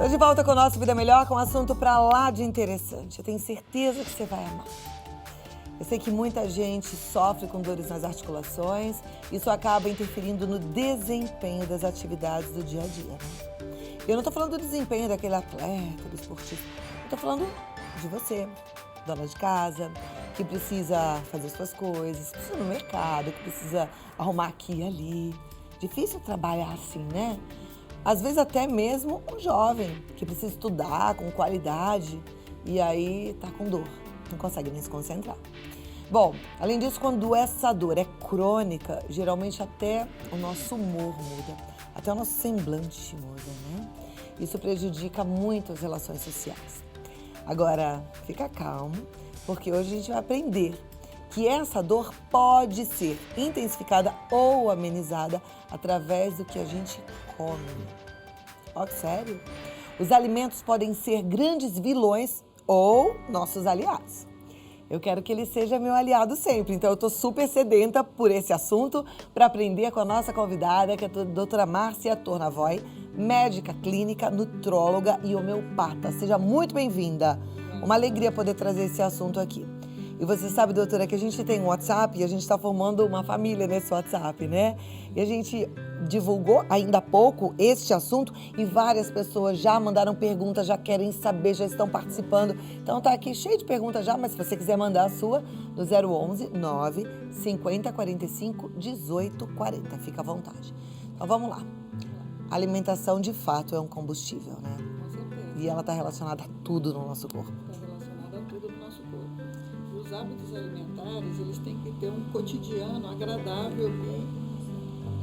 Tô de volta com o nosso Vida Melhor, com um assunto pra lá de interessante. Eu tenho certeza que você vai amar. Eu sei que muita gente sofre com dores nas articulações. Isso acaba interferindo no desempenho das atividades do dia a dia, né? Eu não tô falando do desempenho daquele atleta, do esportista. Eu tô falando de você, dona de casa, que precisa fazer suas coisas, que precisa ir no mercado, que precisa arrumar aqui e ali. Difícil trabalhar assim, né? Às vezes até mesmo um jovem que precisa estudar com qualidade e aí tá com dor, não consegue nem se concentrar. Bom, além disso, quando essa dor é crônica, geralmente até o nosso humor muda, até o nosso semblante muda, né? Isso prejudica muito as relações sociais. Agora, fica calmo, porque hoje a gente vai aprender que essa dor pode ser intensificada ou amenizada através do que a gente come. Ó, sério? Os alimentos podem ser grandes vilões ou nossos aliados. Eu quero que ele seja meu aliado sempre, então eu tô super sedenta por esse assunto para aprender com a nossa convidada, que é a doutora Márcia Tornavoy, médica clínica, nutróloga e homeopata. Seja muito bem-vinda. Uma alegria poder trazer esse assunto aqui. E você sabe, doutora, que a gente tem um WhatsApp e a gente está formando uma família nesse WhatsApp, né? E a gente divulgou ainda há pouco este assunto e várias pessoas já mandaram perguntas, já querem saber, já estão participando. Então tá aqui cheio de perguntas já, mas se você quiser mandar a sua, no 011 9 50 45 18 40. Fica à vontade. Então vamos lá. A alimentação de fato é um combustível, né? Com certeza. E ela está relacionada a tudo no nosso corpo. Está relacionada a tudo no nosso corpo. Os hábitos alimentares, eles têm que ter um cotidiano agradável e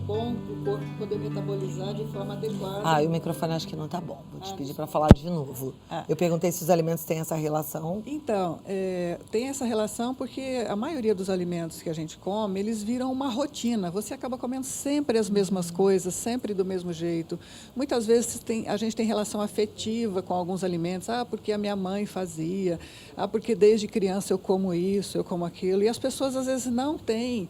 bom para o corpo poder metabolizar de forma adequada. Ah, e o microfone acho que não tá bom. Vou te pedir para falar de novo. Eu perguntei se os alimentos têm essa relação. Então, tem essa relação porque a maioria dos alimentos que a gente come, eles viram uma rotina. Você acaba comendo sempre as mesmas coisas, sempre do mesmo jeito. Muitas vezes a gente tem relação afetiva com alguns alimentos. Ah, porque a minha mãe fazia. Ah, porque desde criança eu como isso, eu como aquilo. E as pessoas às vezes não têm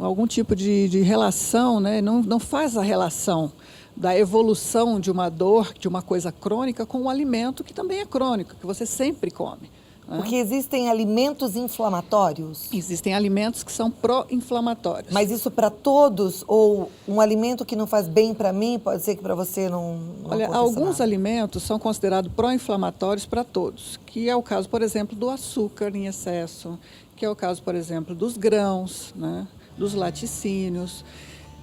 algum tipo de relação, né? Não faz a relação da evolução de uma dor, de uma coisa crônica, com um alimento que também é crônico, que você sempre come. Né? Porque existem alimentos inflamatórios? Existem alimentos que são pró-inflamatórios. Mas isso para todos? Ou um alimento que não faz bem para mim, pode ser que para você não Olha, aconteça alguns nada? alimentos são considerados pró-inflamatórios para todos, que é o caso, por exemplo, do açúcar em excesso, que é o caso, por exemplo, dos grãos, né? Dos laticínios.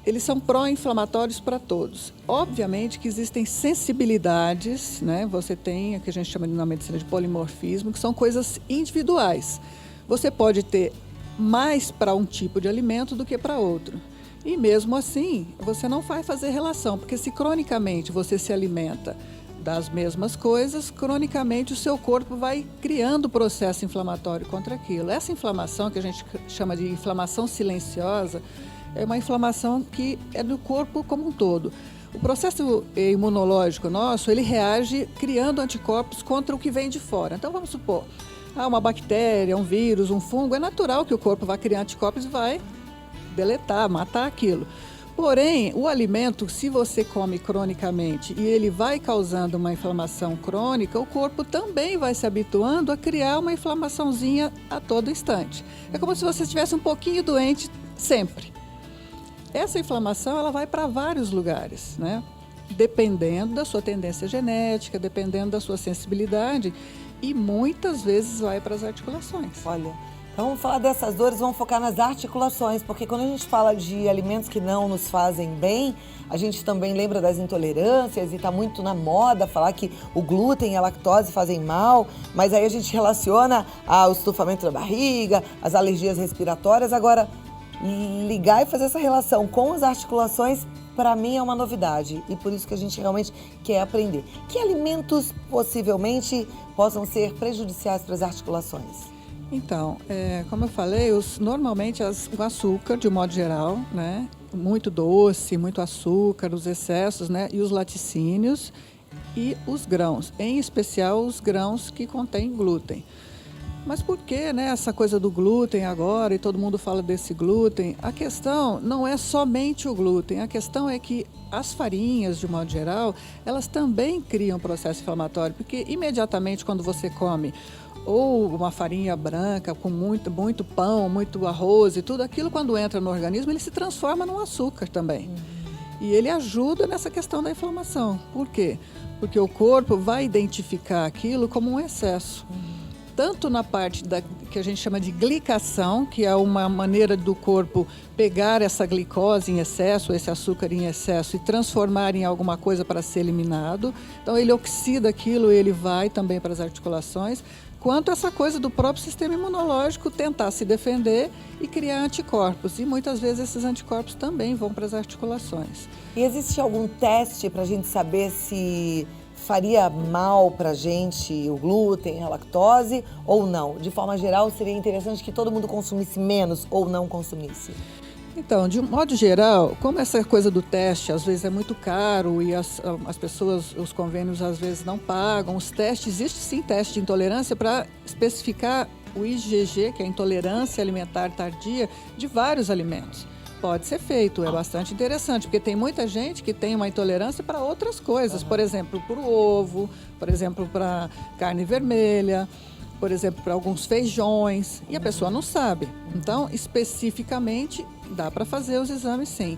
Eles são pró-inflamatórios para todos. Obviamente que existem sensibilidades, né? Você tem o que a gente chama na medicina de polimorfismo, que são coisas individuais. Você pode ter mais para um tipo de alimento do que para outro. E mesmo assim, você não vai fazer relação, porque se cronicamente você se alimenta das mesmas coisas, cronicamente o seu corpo vai criando processo inflamatório contra aquilo. Essa inflamação, que a gente chama de inflamação silenciosa, é uma inflamação que é do corpo como um todo. O processo imunológico nosso, ele reage criando anticorpos contra o que vem de fora. Então, vamos supor, uma bactéria, um vírus, um fungo, é natural que o corpo vai criar anticorpos e vai deletar, matar aquilo. Porém, o alimento, se você come cronicamente e ele vai causando uma inflamação crônica, o corpo também vai se habituando a criar uma inflamaçãozinha a todo instante. É como se você estivesse um pouquinho doente sempre. Essa inflamação, ela vai para vários lugares, né? Dependendo da sua tendência genética, dependendo da sua sensibilidade e muitas vezes vai para as articulações. Olha, então vamos falar dessas dores, vamos focar nas articulações, porque quando a gente fala de alimentos que não nos fazem bem, a gente também lembra das intolerâncias e está muito na moda falar que o glúten e a lactose fazem mal, mas aí a gente relaciona ao estufamento da barriga, as alergias respiratórias. Agora, ligar e fazer essa relação com as articulações, para mim é uma novidade e por isso que a gente realmente quer aprender. Que alimentos possivelmente possam ser prejudiciais para as articulações? Então, como eu falei, normalmente o açúcar, de um modo geral, né? Muito doce, muito açúcar, os excessos, né? E os laticínios e os grãos, em especial os grãos que contêm glúten. Mas por que, né, essa coisa do glúten agora e todo mundo fala desse glúten? A questão não é somente o glúten, a questão é que as farinhas, de modo geral, elas também criam processo inflamatório, porque imediatamente quando você come ou uma farinha branca com muito pão, muito arroz e tudo aquilo, quando entra no organismo, ele se transforma num açúcar também. E ele ajuda nessa questão da inflamação. Por quê? Porque o corpo vai identificar aquilo como um excesso. Tanto na parte que a gente chama de glicação, que é uma maneira do corpo pegar essa glicose em excesso, esse açúcar em excesso, e transformar em alguma coisa para ser eliminado. Então ele oxida aquilo, ele vai também para as articulações, quanto essa coisa do próprio sistema imunológico tentar se defender e criar anticorpos. E muitas vezes esses anticorpos também vão para as articulações. E existe algum teste para a gente saber se faria mal para a gente o glúten, a lactose ou não? De forma geral, seria interessante que todo mundo consumisse menos ou não consumisse? Então, de um modo geral, como essa coisa do teste às vezes é muito caro e as pessoas, os convênios às vezes não pagam, os testes, existe sim teste de intolerância para especificar o IgG, que é a intolerância alimentar tardia, de vários alimentos. Pode ser feito, é bastante interessante, porque tem muita gente que tem uma intolerância para outras coisas, por exemplo, para o ovo, por exemplo, para carne vermelha, por exemplo, para alguns feijões, e a pessoa não sabe. Então, especificamente, dá para fazer os exames sim.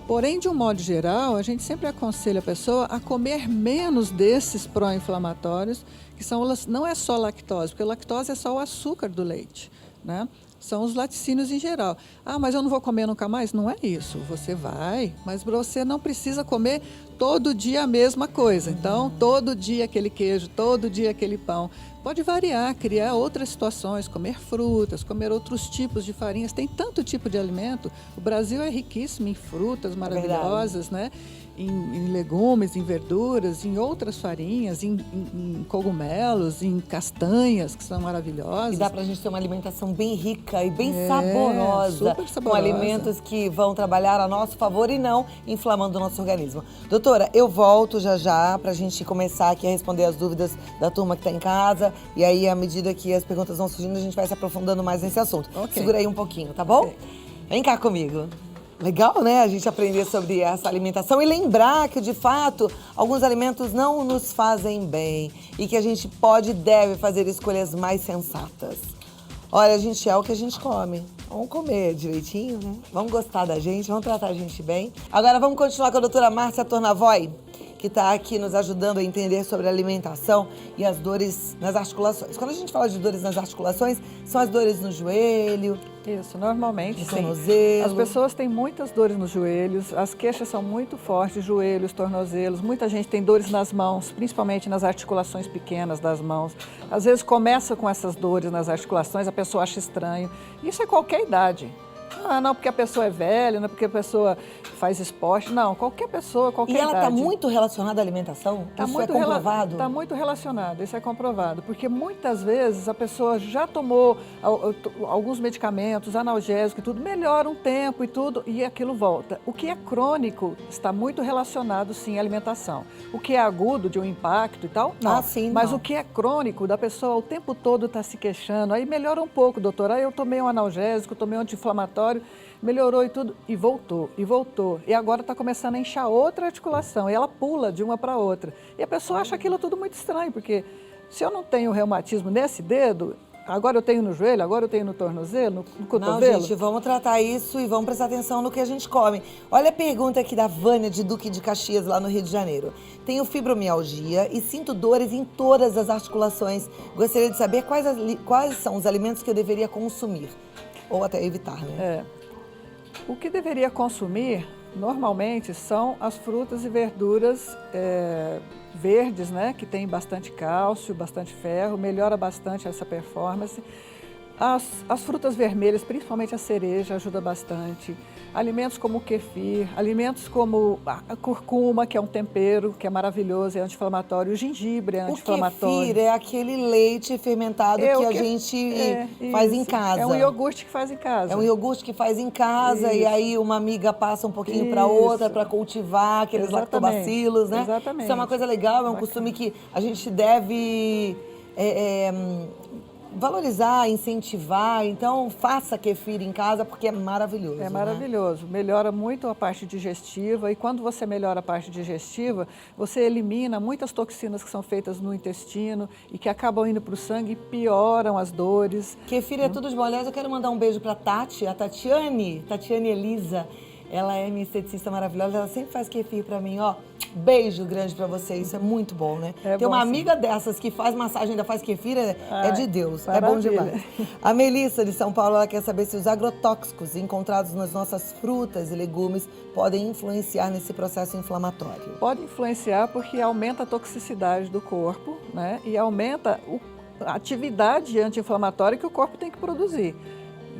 Porém, de um modo geral, a gente sempre aconselha a pessoa a comer menos desses pró-inflamatórios, que são, não é só lactose, porque a lactose é só o açúcar do leite, né? São os laticínios em geral. Ah, mas eu não vou comer nunca mais? Não é isso. Você vai, mas você não precisa comer todo dia a mesma coisa. Então, todo dia aquele queijo, todo dia aquele pão. Pode variar, criar outras situações, comer frutas, comer outros tipos de farinhas. Tem tanto tipo de alimento. O Brasil é riquíssimo em frutas maravilhosas, né? Em legumes, em verduras, em outras farinhas, em cogumelos, em castanhas, que são maravilhosas. E dá pra gente ter uma alimentação bem rica e bem saborosa. Super saborosa. Com alimentos que vão trabalhar a nosso favor e não inflamando o nosso organismo. Doutora, eu volto já pra gente começar aqui a responder as dúvidas da turma que tá em casa. E aí, à medida que as perguntas vão surgindo, a gente vai se aprofundando mais nesse assunto. Okay. Segura aí um pouquinho, tá bom? Vem cá comigo. Legal, né? A gente aprender sobre essa alimentação e lembrar que, de fato, alguns alimentos não nos fazem bem e que a gente pode e deve fazer escolhas mais sensatas. Olha, a gente é o que a gente come. Vamos comer direitinho, né? Vamos gostar da gente, vamos tratar a gente bem. Agora vamos continuar com a doutora Márcia Tornavoy, que está aqui nos ajudando a entender sobre a alimentação e as dores nas articulações. Quando a gente fala de dores nas articulações, são as dores no joelho, isso, normalmente, no sim. tornozelo. As pessoas têm muitas dores nos joelhos, as queixas são muito fortes, joelhos, tornozelos. Muita gente tem dores nas mãos, principalmente nas articulações pequenas das mãos. Às vezes começa com essas dores nas articulações, a pessoa acha estranho. Isso é qualquer idade. Ah, não porque a pessoa é velha, não porque a pessoa faz esporte. Não, qualquer pessoa, qualquer idade. E ela está muito relacionada à alimentação? Isso é comprovado? Está muito relacionado, isso é comprovado. Porque muitas vezes a pessoa já tomou alguns medicamentos, analgésicos e tudo, melhora um tempo e tudo, e aquilo volta. O que é crônico está muito relacionado, sim, à alimentação. O que é agudo, de um impacto e tal, não. Ah, sim, mas não. o que é crônico, da pessoa o tempo todo está se queixando, aí melhora um pouco, doutora. Aí eu tomei um analgésico, tomei um anti-inflamatório, melhorou e tudo, e voltou, e voltou. E agora está começando a inchar outra articulação, e ela pula de uma para outra. E a pessoa acha aquilo tudo muito estranho, porque se eu não tenho reumatismo nesse dedo, agora eu tenho no joelho, agora eu tenho no tornozelo, no cotovelo. Não, gente, vamos tratar isso e vamos prestar atenção no que a gente come. Olha a pergunta aqui da Vânia, de Duque de Caxias, lá no Rio de Janeiro. Tenho fibromialgia e sinto dores em todas as articulações. Gostaria de saber quais são os alimentos que eu deveria consumir, ou até evitar, né? O que deveria consumir, normalmente, são as frutas e verduras verdes, né? Que tem bastante cálcio, bastante ferro, melhora bastante essa performance. As frutas vermelhas, principalmente a cereja, ajuda bastante. Alimentos como o kefir, alimentos como a curcuma, que é um tempero, que é maravilhoso, é anti-inflamatório. O gengibre é anti-inflamatório. O kefir é aquele leite fermentado que a gente faz em casa. É um iogurte que faz em casa. É um iogurte que faz em casa e aí uma amiga passa um pouquinho para outra para cultivar aqueles lactobacilos, né? Exatamente. Isso é uma coisa legal, é um costume que a gente deve valorizar, incentivar. Então, faça kefir em casa porque é maravilhoso. É né? maravilhoso, melhora muito a parte digestiva e quando você melhora a parte digestiva, você elimina muitas toxinas que são feitas no intestino e que acabam indo para o sangue e pioram as dores. Kefir é tudo de bom. Aliás, eu quero mandar um beijo para Tati, a Tatiane Elisa. Ela é minha esteticista maravilhosa, ela sempre faz kefir para mim, ó. Beijo grande para você, isso é muito bom, né? É Tem bom, uma sim. amiga dessas que faz massagem e ainda faz kefir, é Ai, de Deus, é maravilha. bom demais. A Melissa de São Paulo, ela quer saber se os agrotóxicos encontrados nas nossas frutas e legumes podem influenciar nesse processo inflamatório. Pode influenciar porque aumenta a toxicidade do corpo, né? E aumenta a atividade anti-inflamatória que o corpo tem que produzir.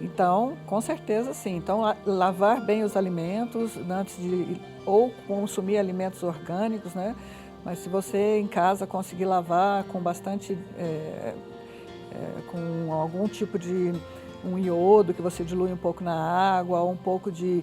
Então, com certeza sim. Então, lavar bem os alimentos antes de ou consumir alimentos orgânicos, né? Mas se você em casa conseguir lavar com bastante, com algum tipo de um iodo que você dilui um pouco na água, ou um pouco de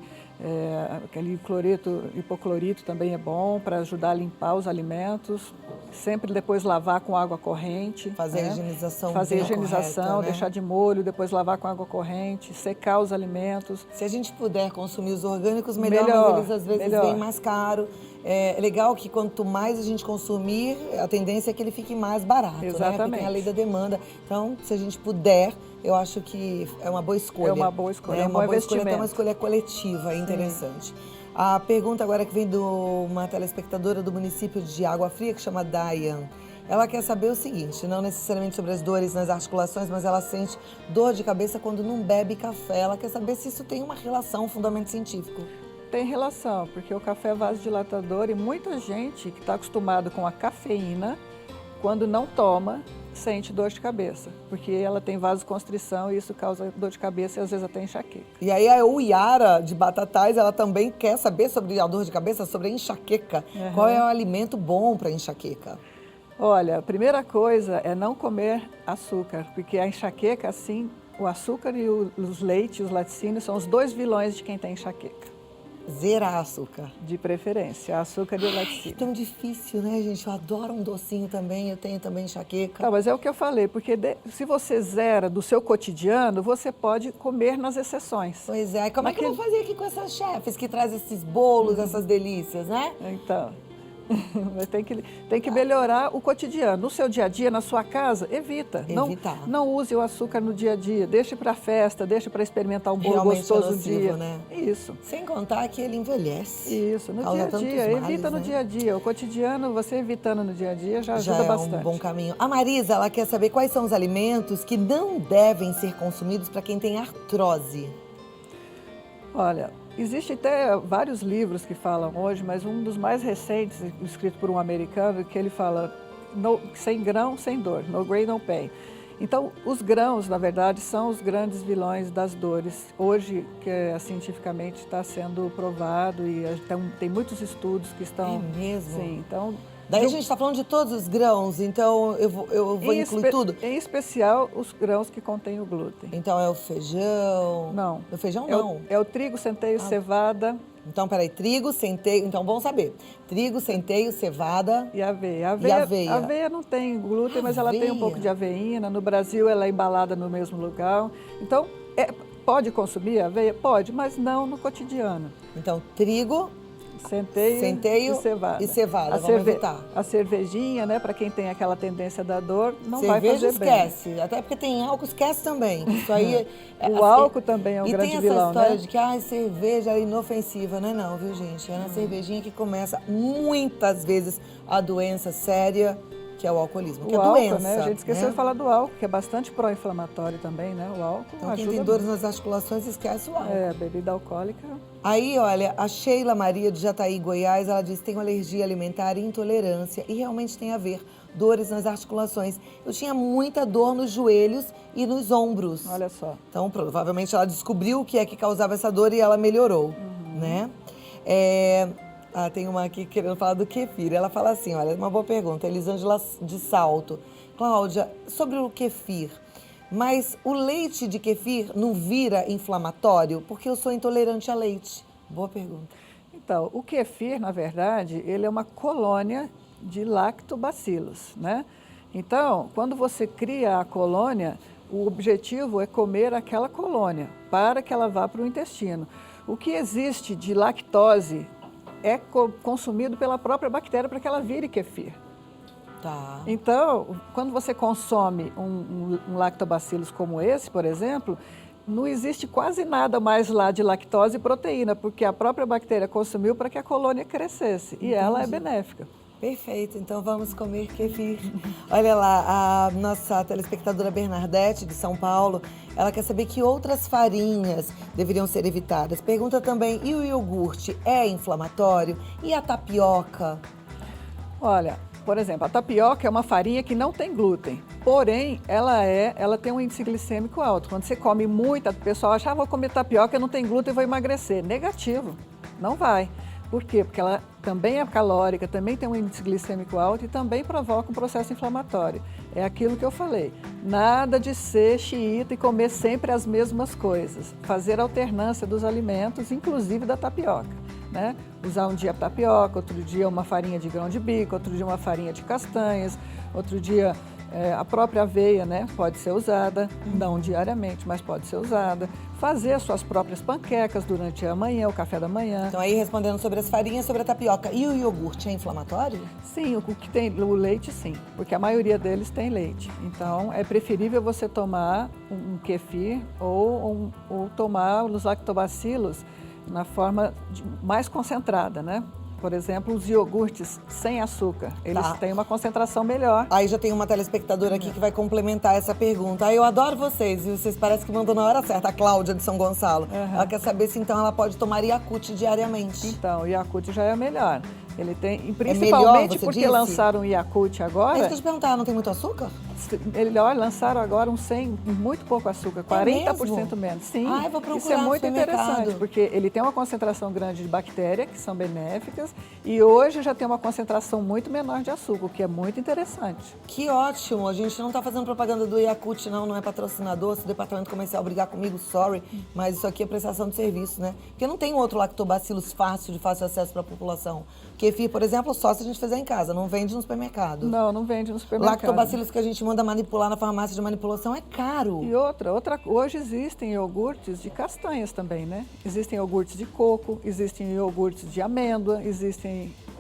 aquele cloreto, hipoclorito também é bom para ajudar a limpar os alimentos. Sempre depois lavar com água corrente. Fazer né? a higienização Fazer a bem higienização, correta, né? deixar de molho, depois lavar com água corrente, secar os alimentos. Se a gente puder consumir os orgânicos, melhor, Melhor, mas eles às vezes melhor. vêm mais caro. É legal que quanto mais a gente consumir, a tendência é que ele fique mais barato, né? Porque Exatamente. tem a lei da demanda. Então, se a gente puder, eu acho que é uma boa escolha. É uma boa escolha, né? é um bom boa escolha, até investimento. uma escolha coletiva, é interessante. A pergunta agora que vem de uma telespectadora do município de Água Fria, que chama Dayan. Ela quer saber o seguinte, não necessariamente sobre as dores nas articulações, mas ela sente dor de cabeça quando não bebe café. Ela quer saber se isso tem uma relação, um fundamento científico. Tem relação, porque o café é vasodilatador e muita gente que está acostumada com a cafeína, quando não toma, sente dor de cabeça, porque ela tem vasoconstrição e isso causa dor de cabeça e às vezes até enxaqueca. E aí a Yara de Batatais, ela também quer saber sobre a dor de cabeça, sobre a enxaqueca. Uhum. Qual é o alimento bom para enxaqueca? Olha, a primeira coisa é não comer açúcar, porque a enxaqueca, assim, o açúcar e os leite, os laticínios, são os dois vilões de quem tem enxaqueca. Zerar açúcar. De preferência, açúcar e o laticínio. É tão difícil, né, gente? Eu adoro um docinho também, eu tenho também enxaqueca. Tá, mas é o que eu falei, porque se você zera do seu cotidiano, você pode comer nas exceções. Pois é, como é que eu vou fazer aqui com essas chefes que trazem esses bolos, essas delícias, né? Então, mas tem que melhorar o cotidiano. No seu dia a dia, na sua casa, evita. Evitar. Não use o açúcar no dia a dia. Deixe para festa, deixe para experimentar um bolo Realmente gostoso é um nocivo, dia. né? Isso. Sem contar que ele envelhece. Isso, no Causa dia a tantos dia. males, Evita no né? dia a dia. O cotidiano, você evitando no dia a dia, já Já ajuda é bastante. um bom caminho. A Marisa, ela quer saber quais são os alimentos que não devem ser consumidos para quem tem artrose. Olha, existem até vários livros que falam hoje, mas um dos mais recentes, escrito por um americano, que ele fala sem grão, sem dor, no grain, no pain. Então, os grãos, na verdade, são os grandes vilões das dores. Hoje, que cientificamente está sendo provado e tem muitos estudos que estão... É mesmo? Sim, então... Daí a gente está falando de todos os grãos, então eu vou incluir tudo? Em especial os grãos que contêm o glúten. Então é o feijão? Não. O feijão É não. É o trigo, centeio, cevada Então, peraí, trigo, centeio, então bom saber. Trigo, centeio, cevada e aveia. e aveia. A aveia não tem glúten, mas ela tem um Aveia. pouco de aveína. No Brasil, ela é embalada no mesmo lugar. Então, pode consumir aveia? Pode, mas não no cotidiano. Então, trigo, Centeio e cevada, vamos evitar. A cervejinha, né, para quem tem aquela tendência da dor, não vai Cerveja fazer bem. esquece, até porque tem álcool, esquece também. Isso aí O álcool também é um e grande tem essa vilão, história né? de que cerveja é inofensiva, não é não, viu gente? É na cervejinha que começa muitas vezes a doença séria, que é o alcoolismo, que é O álcool, doença. né? A gente esqueceu né? de falar do álcool, que é bastante pró-inflamatório também, né? O álcool Então quem ajuda tem dores nas articulações esquece o álcool. muito. É, a bebida alcoólica. Aí, olha, a Sheila Maria de Jataí, Goiás, ela diz que tem alergia alimentar e intolerância e realmente tem a ver, dores nas articulações. Eu tinha muita dor nos joelhos e nos ombros. Olha só. Então, provavelmente ela descobriu o que é que causava essa dor e ela melhorou, né? Tem uma aqui querendo falar do kefir. Ela fala assim, olha, uma boa pergunta. Elisângela de Salto. Cláudia, sobre o kefir, mas o leite de kefir não vira inflamatório? Porque eu sou intolerante a leite. Boa pergunta. Então, o kefir, na verdade, ele é uma colônia de lactobacilos, né? Então, quando você cria a colônia, O objetivo é comer aquela colônia para que ela vá para o intestino. O que existe de lactose é consumido pela própria bactéria para que ela vire kefir. Tá. Então, quando você consome um lactobacillus como esse, por exemplo, não existe quase nada mais lá de lactose e proteína, porque a própria bactéria consumiu para que a colônia crescesse. E ela é benéfica. Perfeito, então vamos comer kefir. Olha lá, a nossa telespectadora Bernadette, de São Paulo, ela quer saber que outras farinhas deveriam ser evitadas. Pergunta também, e o iogurte é inflamatório? E a tapioca? Olha, por exemplo, a tapioca é uma farinha que não tem glúten, porém, ela tem um índice glicêmico alto. Quando você come muita, o pessoal acha, vou comer tapioca, não tem glúten, vou emagrecer. Negativo, não vai. Por quê? Porque ela também é calórica, também tem um índice glicêmico alto e também provoca um processo inflamatório. É aquilo que eu falei, nada de ser xiita e comer sempre as mesmas coisas. Fazer alternância dos alimentos, inclusive da tapioca, né? Usar um dia tapioca, outro dia uma farinha de grão de bico, outro dia uma farinha de castanhas, outro dia a própria aveia, né? Pode ser usada, não diariamente, mas pode ser usada. Fazer as suas próprias panquecas durante a manhã, o café da manhã. Então aí respondendo sobre as farinhas, sobre a tapioca. E o iogurte é inflamatório? Sim, o que tem o leite sim, porque a maioria deles tem leite. Então é preferível você tomar um kefir ou tomar os lactobacilos na forma mais concentrada, né? Por exemplo, os iogurtes sem açúcar, eles têm uma concentração melhor. Aí já tem uma telespectadora aqui que vai complementar essa pergunta. Eu adoro vocês, e vocês parecem que mandam na hora certa, a Cláudia de São Gonçalo. Ela quer saber se então ela pode tomar Yakult diariamente. Então, o Yakult já é melhor. Ele tem, principalmente melhor, você porque disse? lançaram o Yakult agora. É isso que eu te perguntar, não tem muito açúcar? Lançaram agora um sem muito pouco açúcar, 40% menos. Sim, eu vou procurar isso é muito no supermercado. interessante, porque ele tem uma concentração grande de bactérias, que são benéficas, e hoje já tem uma concentração muito menor de açúcar, o que é muito interessante. Que ótimo, a gente não está fazendo propaganda do Yakult, não é patrocinador, se o departamento comercial brigar comigo, sorry, mas isso aqui é prestação de serviço, né? Porque não tem outro lactobacilos de fácil acesso para a população. Kefir, por exemplo, só se a gente fizer em casa, não vende no supermercado. Não vende no supermercado. Lactobacilos que a gente manda manipular na farmácia de manipulação é caro. E hoje existem iogurtes de castanhas também, né? Existem iogurtes de coco, existem iogurtes de amêndoa,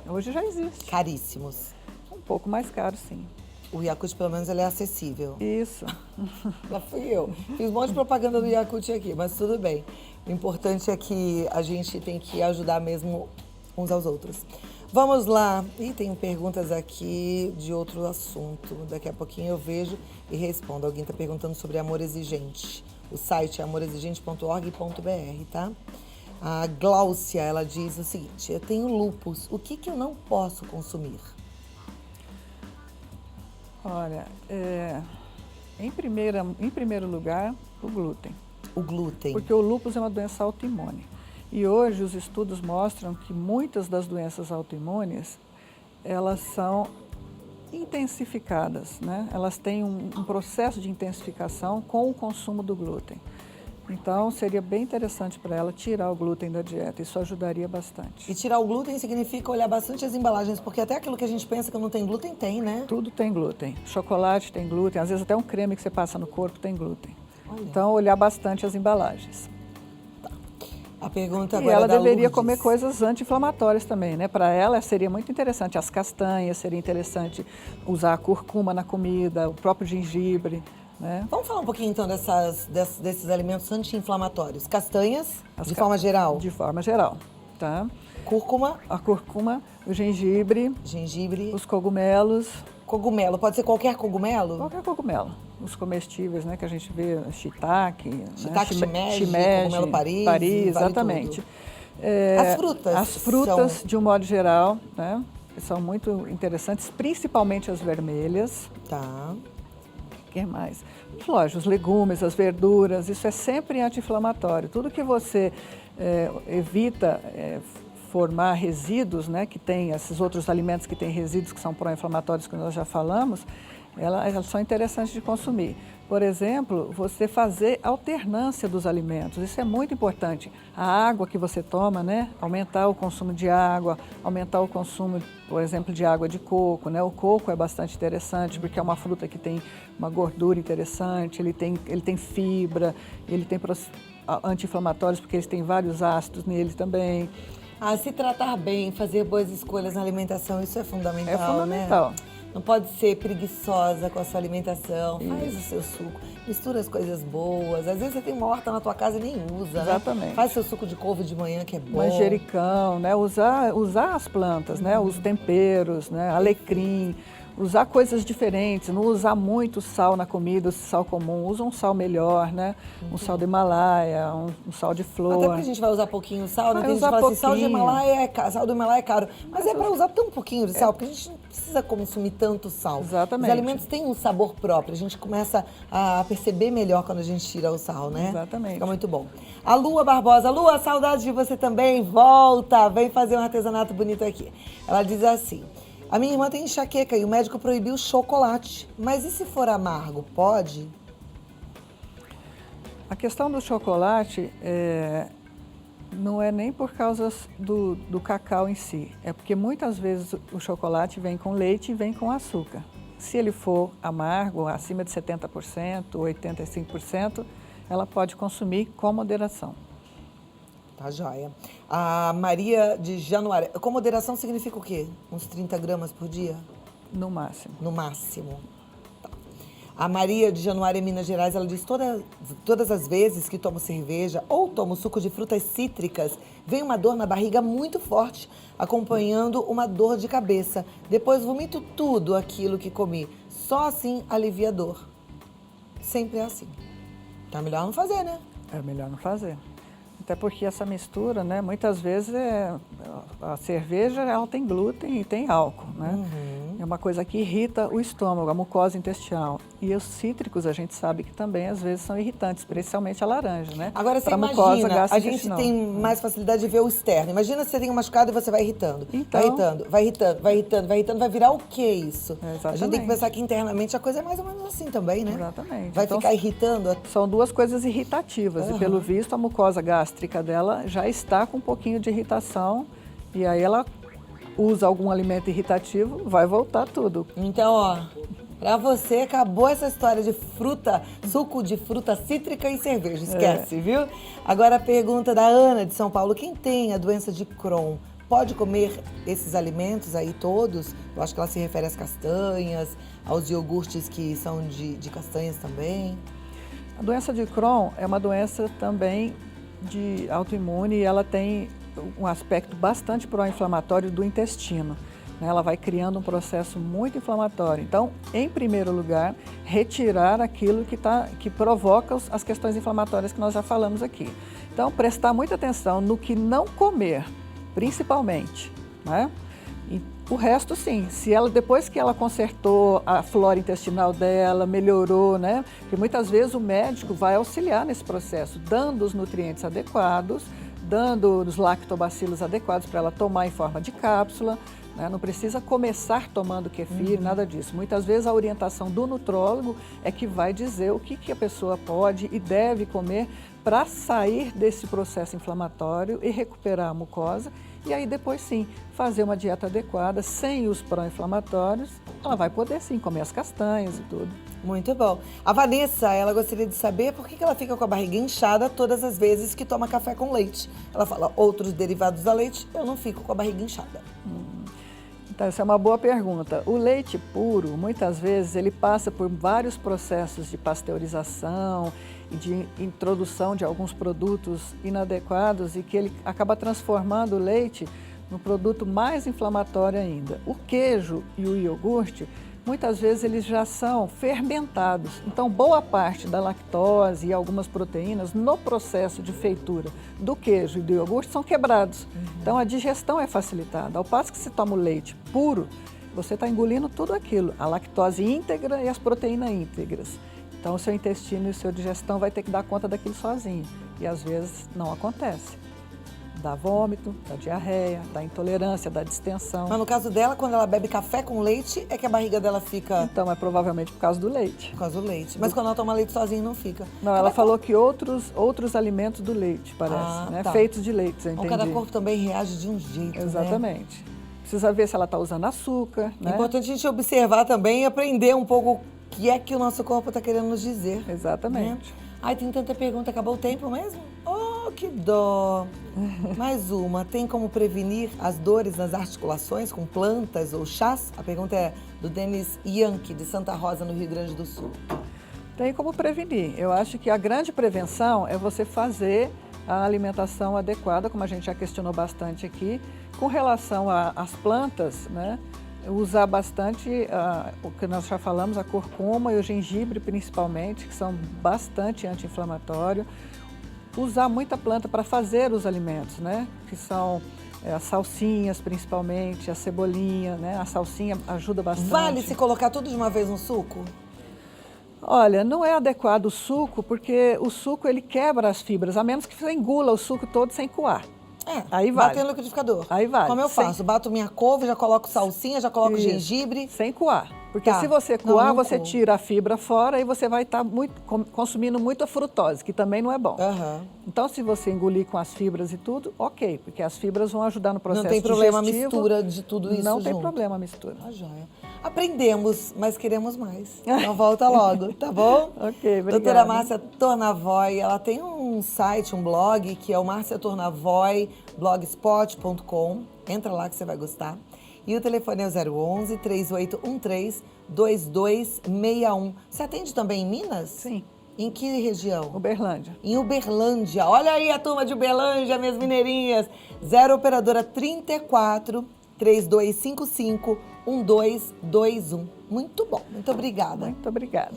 hoje já existe. Caríssimos. Um pouco mais caro, sim. O Yakult, pelo menos, ele é acessível. Isso. Lá fui eu. Fiz um monte de propaganda do Yakult aqui, mas tudo bem. O importante é que a gente tem que ajudar mesmo uns aos outros. Vamos lá. Ih, tem perguntas aqui de outro assunto. Daqui a pouquinho eu vejo e respondo. Alguém está perguntando sobre amor exigente. O site é amorexigente.org.br, tá? A Gláucia, ela diz o seguinte: eu tenho lúpus, o que eu não posso consumir? Olha, em primeiro lugar, o glúten. O glúten. Porque o lúpus é uma doença autoimune. E hoje os estudos mostram que muitas das doenças autoimunes, elas são intensificadas, né? Elas têm um processo de intensificação com o consumo do glúten. Então, seria bem interessante para ela tirar o glúten da dieta. Isso ajudaria bastante. E tirar o glúten significa olhar bastante as embalagens, porque até aquilo que a gente pensa que não tem glúten, tem, né? Tudo tem glúten. Chocolate tem glúten, às vezes até um creme que você passa no corpo tem glúten. Olha. Então, olhar bastante as embalagens. A pergunta E agora ela é da deveria Lourdes. comer coisas anti-inflamatórias também, né? Para ela seria muito interessante as castanhas, seria interessante usar a curcuma na comida, o próprio gengibre, né? Vamos falar um pouquinho então desses alimentos anti-inflamatórios. Castanhas, de forma geral. De forma geral, tá? Cúrcuma. A curcuma, o gengibre, Gengibre. os cogumelos. Cogumelo, pode ser qualquer cogumelo? Qualquer cogumelo. Os comestíveis, né, que a gente vê, shiitake, Shiitake, né? shimeji, cogumelo Paris, vale exatamente. As frutas? As frutas, de um modo geral, né, são muito interessantes, principalmente as vermelhas. Tá. O que mais? Lógico, os legumes, as verduras, isso é sempre anti-inflamatório. Tudo que você evita formar resíduos, né, que tem esses outros alimentos que têm resíduos que são pró-inflamatórios que nós já falamos, elas são interessantes de consumir. Por exemplo, você fazer alternância dos alimentos, isso é muito importante. A água que você toma, né? Aumentar o consumo de água, aumentar o consumo, por exemplo, de água de coco, né? O coco é bastante interessante porque é uma fruta que tem uma gordura interessante, ele tem fibra, ele tem anti-inflamatórios porque eles têm vários ácidos nele também. Se tratar bem, fazer boas escolhas na alimentação, isso é fundamental, É fundamental. né? Não pode ser preguiçosa com a sua alimentação. Faz o seu suco, mistura as coisas boas. Às vezes você tem uma horta na tua casa e nem usa, Exatamente. Né? Faz seu suco de couve de manhã, que é bom. Manjericão, né? Usar as plantas, né? Os temperos, né? Alecrim. Usar coisas diferentes, não usar muito sal na comida, sal comum. Usa um sal melhor, né? Um sal do Himalaia, um sal de flor. Até porque a gente vai usar pouquinho sal, né? Vai Tem gente que usar fala assim, pouquinho. sal do Himalaia é caro. Mas é para usar tão pouquinho de sal, porque a gente não precisa consumir tanto sal. Exatamente. Os alimentos têm um sabor próprio, a gente começa a perceber melhor quando a gente tira o sal, né? Exatamente. Fica muito bom. A Lua Barbosa, Lua, saudade de você também, volta, vem fazer um artesanato bonito aqui. Ela diz assim... A minha irmã tem enxaqueca e o médico proibiu o chocolate. Mas e se for amargo, pode? A questão do chocolate não é nem por causa do cacau em si. É porque muitas vezes o chocolate vem com leite e vem com açúcar. Se ele for amargo, acima de 70%, 85%, ela pode consumir com moderação. Tá joia. A Maria de Januário. Com moderação significa o quê? Uns 30 gramas por dia? No máximo. No máximo. Tá. A Maria de Januário, em Minas Gerais, ela diz todas as vezes que tomo cerveja ou tomo suco de frutas cítricas, vem uma dor na barriga muito forte, acompanhando uma dor de cabeça. Depois vomito tudo aquilo que comi. Só assim alivia a dor. Sempre é assim. Então é melhor não fazer, né? É melhor não fazer. Até porque essa mistura, né, muitas vezes a cerveja ela tem glúten e tem álcool, né? É uma coisa que irrita o estômago, a mucosa intestinal. E os cítricos a gente sabe que também às vezes são irritantes, especialmente a laranja, né? Agora você imagina, a gente tem mais facilidade de ver o externo. Imagina se você tem um machucado e você vai irritando. Então, vai irritando, vai virar o que isso? Exatamente. A gente tem que pensar que internamente a coisa é mais ou menos assim também, né? Exatamente. Vai então, ficar irritando. São duas coisas irritativas e pelo visto a mucosa gástrica dela já está com um pouquinho de irritação e aí ela usa algum alimento irritativo, vai voltar tudo. Então, ó, pra você acabou essa história de fruta, suco de fruta cítrica e cerveja, esquece, viu? Agora a pergunta da Ana de São Paulo, quem tem a doença de Crohn pode comer esses alimentos aí todos? Eu acho que ela se refere às castanhas, aos iogurtes que são de castanhas também. A doença de Crohn é uma doença também de autoimune e ela tem um aspecto bastante pró-inflamatório do intestino. Ela vai criando um processo muito inflamatório. Então, em primeiro lugar, retirar aquilo que provoca as questões inflamatórias que nós já falamos aqui. Então, prestar muita atenção no que não comer, principalmente, né? E o resto, sim. Se ela, depois que ela consertou a flora intestinal dela, melhorou, né? Porque muitas vezes o médico vai auxiliar nesse processo, dando os nutrientes adequados, dando os lactobacilos adequados para ela tomar em forma de cápsula, né? Não precisa começar tomando kefir, nada disso. Muitas vezes a orientação do nutrólogo é que vai dizer o que a pessoa pode e deve comer para sair desse processo inflamatório e recuperar a mucosa. E aí depois sim, fazer uma dieta adequada, sem os pró-inflamatórios, ela vai poder sim comer as castanhas e tudo. Muito bom. A Vanessa, ela gostaria de saber por que ela fica com a barriga inchada todas as vezes que toma café com leite. Ela fala, outros derivados da leite, eu não fico com a barriga inchada. Então, essa é uma boa pergunta. O leite puro, muitas vezes, ele passa por vários processos de pasteurização e de introdução de alguns produtos inadequados e que ele acaba transformando o leite num produto mais inflamatório ainda. O queijo e o iogurte, muitas vezes, eles já são fermentados. Então, boa parte da lactose e algumas proteínas no processo de feitura do queijo e do iogurte são quebrados. Então, a digestão é facilitada. Ao passo que se toma o leite puro, você está engolindo tudo aquilo, a lactose íntegra e as proteínas íntegras. Então, o seu intestino e a sua digestão vai ter que dar conta daquilo sozinho. E, às vezes, não acontece. dá vômito, dá diarreia, dá intolerância, dá distensão. Mas no caso dela, quando ela bebe café com leite, é que a barriga dela fica Então, é provavelmente por causa do leite. por causa do leite. Mas quando ela toma leite sozinha, não fica. Não, ela falou que outros alimentos do leite, parece, Ah, né? tá. Feitos de leite, eu Então, entendi. cada corpo também reage de um jeito, né? Exatamente. Precisa ver se ela está usando açúcar, É né? importante a gente observar também e aprender um pouco o que é que o nosso corpo está querendo nos dizer. Exatamente. Né? Ai, tem tanta pergunta. Acabou o tempo mesmo? Oh, que dó. Mais uma. Tem como prevenir as dores nas articulações com plantas ou chás? A pergunta é do Denis Yankee, de Santa Rosa, no Rio Grande do Sul. Tem como prevenir. Eu acho que a grande prevenção é você fazer a alimentação adequada, como a gente já questionou bastante aqui, com relação às plantas, né? Usar bastante o que nós já falamos, a curcuma e o gengibre principalmente, que são bastante anti-inflamatórios. Usar muita planta para fazer os alimentos, né? Que são as salsinhas principalmente, a cebolinha, né? A salsinha ajuda bastante. Vale se colocar tudo de uma vez no suco? Olha, não é adequado o suco, porque o suco ele quebra as fibras, a menos que você engula o suco todo sem coar. É, Aí vale. bater no liquidificador. Aí vale. Como eu faço? Bato minha couve, já coloco salsinha, já coloco Isso. gengibre. Sem coar. Porque Tá. se você Não, coar, não você coo. tira a fibra fora e você vai estar consumindo muita frutose, que também não é bom. Aham. Então, se você engolir com as fibras e tudo, ok, porque as fibras vão ajudar no processo Não tem problema a digestivo. mistura de tudo isso Não tem junto. problema a mistura. Ah, joia. Aprendemos, mas queremos mais. Então volta logo, tá bom? Ok, obrigada. Doutora Márcia Tornavoy, ela tem um site, um blog, que é o marciatornavoy.blogspot.com. Entra lá que você vai gostar. E o telefone é o 011 3813 2261. Você atende também em Minas? Sim, Em que região? Uberlândia. Em Uberlândia. Olha aí a turma de Uberlândia, minhas mineirinhas. 0 operadora 34 3255 1221. Muito bom. Muito obrigada. Muito obrigada.